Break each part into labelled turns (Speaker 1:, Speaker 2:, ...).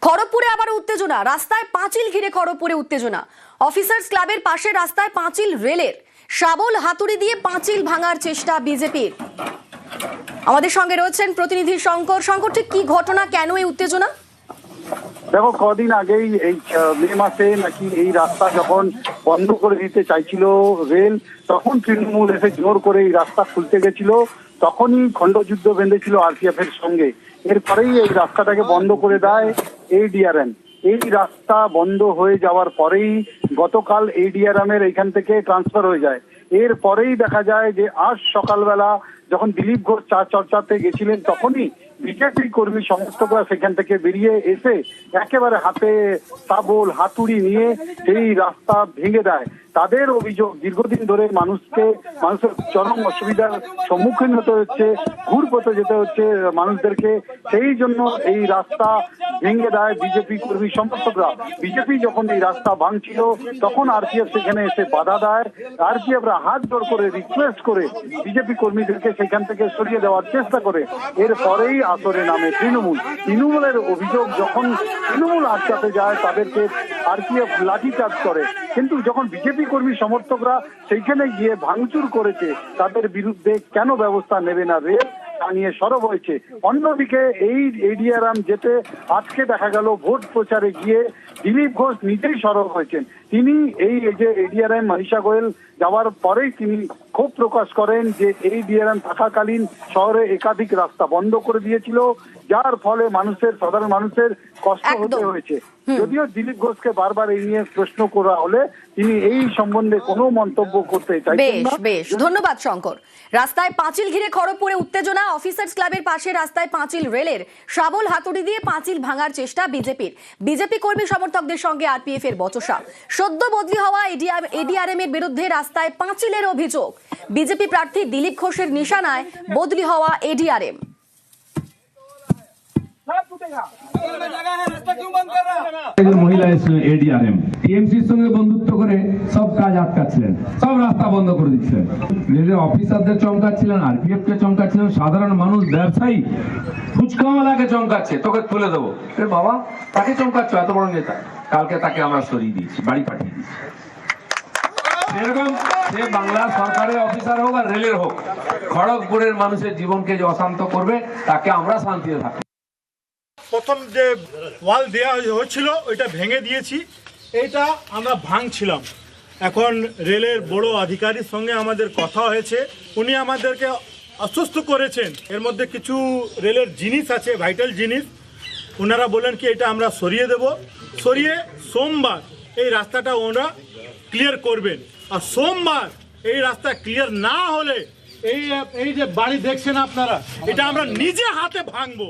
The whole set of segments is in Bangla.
Speaker 1: খড়গপুরে আবার উত্তেজনা, রাস্তায় পাঁচিল ঘিরে খড়গপুরে উত্তেজনা। অফিসার্স ক্লাবের পাশে রাস্তায় পাঁচিল রেলের, শাবল হাতুড়ি দিয়ে পাঁচিল ভাঙার চেষ্টা বিজেপির। আমাদের সঙ্গে রয়েছেন প্রতিনিধি শঙ্কর। শঙ্কর, ঠিক কি ঘটনা, কেন এই উত্তেজনা?
Speaker 2: দেখো, কদিন আগেই এই মে মাসে নাকি এই রাস্তা যখন বন্ধ করে দিতে চাইছিল রেল, তখন তৃণমূল এসে জোর করে এই রাস্তা খুলতে গেছিল। তখনই খণ্ডযুদ্ধ বেঁধেছিল আরপিএফ এর সঙ্গে। এরপরেই এই রাস্তাটাকে বন্ধ করে দেয় এডিআরএম। এই রাস্তা বন্ধ হয়ে যাওয়ার পরেই গতকাল এডিআরএম এর এখান থেকে ট্রান্সফার হয়ে যায়। এরপরেই দেখা যায় যে আজ সকালবেলা যখন দিলীপ ঘোষ চা চর্চাতে গেছিলেন, তখনই বিজেপি কর্মী সমর্থকরা সেখান থেকে বেরিয়ে এসে একেবারে হাতে শাবল হাতুড়ি নিয়ে সেই রাস্তা ভেঙে দেয়। তাদের অভিযোগ, দীর্ঘদিন ধরে মানুষের চরম অসুবিধার সম্মুখীন হতে হচ্ছে, ঘুরপথে যেতে হচ্ছে মানুষদেরকে। সেই জন্য এই রাস্তা ভেঙে দেয় বিজেপি কর্মী সমর্থকরা। বিজেপি যখন এই রাস্তা ভাঙছিল, তখন আরপিএফ সেখানে এসে বাধা দেয়। আরপিএফরা হাত জোড় করে রিকোয়েস্ট করে বিজেপি কর্মীদেরকে সেখান থেকে সরিয়ে দেওয়ার চেষ্টা করে। এরপরেই আসরে নামে তৃণমূলের অভিযোগ, যখন তৃণমূল আটকাতে যায় তাদেরকে আরপিএফ লাঠিচার্জ করে। কিন্তু যখন বিজেপি কর্মী সমর্থকরা সেইখানে গিয়ে ভাঙচুর করেছে, তাদের বিরুদ্ধে কেন ব্যবস্থা নেবে না রেল, তা নিয়ে সরব হয়েছে। অন্যদিকে এই এডিআরএম যেতে আজকে দেখা গেল ভোট প্রচারে গিয়ে দিলীপ ঘোষ নিজেই সরব হয়েছেন। তিনি এই যে এডিআরএম মনীষা গোয়েল যাওয়ার পরেই তিনি ক্ষোভ প্রকাশ করেন যে এই এডিআরএম থাকাকালীন শহরে একাধিক রাস্তা বন্ধ করে দিয়েছিল, যার ফলে সাধারণ মানুষের কষ্ট হতে হয়েছে। যদিও দিলীপ ঘোষকে বারবার এই নিয়ে প্রশ্ন করা হলে তিনি এই সম্বন্ধে কোনো মন্তব্য করতে চাইছেন না।
Speaker 1: বেশ, ধন্যবাদ শঙ্কর। রাস্তায় পাঁচিল ঘিরে খড়গপুরে উত্তেজনা, অফিসার্স ক্লাবের পাশে রাস্তায় পাঁচিল রেলের, শাবল হাতুড়ি দিয়ে পাঁচিল ভাঙার চেষ্টা বিজেপির। বিজেপি কর্মী সমর্থকদের সঙ্গে আরপিএফ এর বচসা। সদ্য বদলি হওয়া এডিআরএম এর বিরুদ্ধে রাস্তায় পাঁচিলের অভিযোগ। বিজেপি প্রার্থী দিলীপ ঘোষের নিশানায় বদলি হওয়া এডিআরএম।
Speaker 3: মহিলা এডিআরএম টিএমসির সঙ্গে বন্ধুত্ব করে সব কাজ আটকাচ্ছিলেন, সব রাস্তা বন্ধ করে দিচ্ছিলেন। রেলের অফিসারদের চমকাচ্ছিলেন, আরপিএফ কে চমকাচ্ছিলেন, সাধারণ মানুষ, ব্যবসায়ী, ফুচকাওয়ালাকে চমকাচ্ছে, তোকে তুলে দেবো। বাবা, তাকে চমকাচ্ছ, এত বড় নেতা, কালকে তাকে আমরা সরিয়ে দিয়েছি, বাড়ি পাঠিয়ে দিয়েছি। এরকম সে বাংলা সরকারের অফিসার হোক আর রেলের হোক, খড়গপুরের মানুষের জীবনকে যে অশান্ত করবে তাকে আমরা শান্তিতে থাকবো।
Speaker 4: প্রথম যে ওয়াল দেওয়া হয়েছিল ওইটা ভেঙে দিয়েছি, এইটা আমরা ভাঙছিলাম। এখন রেলের বড় আধিকারির সঙ্গে আমাদের কথা হয়েছে, উনি আমাদেরকে আশ্বস্ত করেছেন এর মধ্যে কিছু রেলের জিনিস আছে, ভাইটাল জিনিস। ওনারা বলেন কি এটা আমরা সরিয়ে দেব, সরিয়ে সোমবার এই রাস্তাটা ওনারা ক্লিয়ার করবেন। আর সোমবার এই রাস্তা ক্লিয়ার না হলে এই যে বাড়ি দেখছেন আপনারা, এটা আমরা নিজে হাতে ভাঙবো।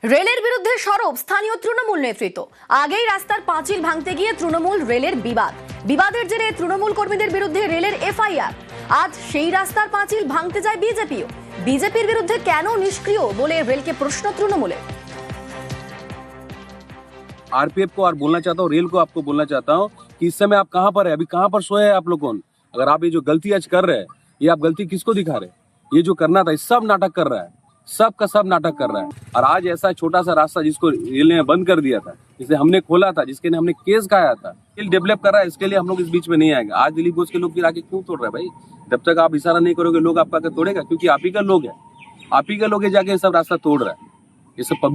Speaker 1: রেলের বিরুদ্ধে সরব স্থানীয় তৃণমূল নেতৃত্ব। আগেই রাস্তার পাঁচিল ভাঙতে গিয়ে তৃণমূল রেলের বিবাদের জেরে তৃণমূল কর্মীদের বিরুদ্ধে রেলের এফআইআর। আজ সেই রাস্তার পাঁচিল ভাঙতে যায় বিজেপিও। বিজেপির বিরুদ্ধে কেন নিষ্ক্রিয় বলে রেলকে প্রশ্ন তৃণমূলের।
Speaker 5: आरपीएफ को और बोलना चाहता हूँ, रेल को आपको बोलना चाहता हूँ कि इस समय आप कहाँ पर है, अभी कहाँ पर सोए हैं आप लोग। कौन, अगर आप ये जो गलती आज कर रहे हैं, ये आप गलती किसको दिखा रहे हैं? ये जो करना था, सब नाटक कर रहा है, सब का सब नाटक कर रहा है। और आज ऐसा छोटा सा रास्ता जिसको रेल ने बंद कर दिया था, जिसे हमने खोला था, जिसके हमने केस खाया था, रेल डेवलप कर रहा है, इसके लिए हम लोग इस बीच में नहीं आएंगे। आज दिलीप घोष के लोग फिर आके क्यों तोड़ रहे हैं भाई? जब तक आप इशारा नहीं करोगे लोग आपका तोड़ेगा, क्योंकि आप ही का लोग है, आप ही का लोग है जाके सब रास्ता तोड़ रहा है। ये सब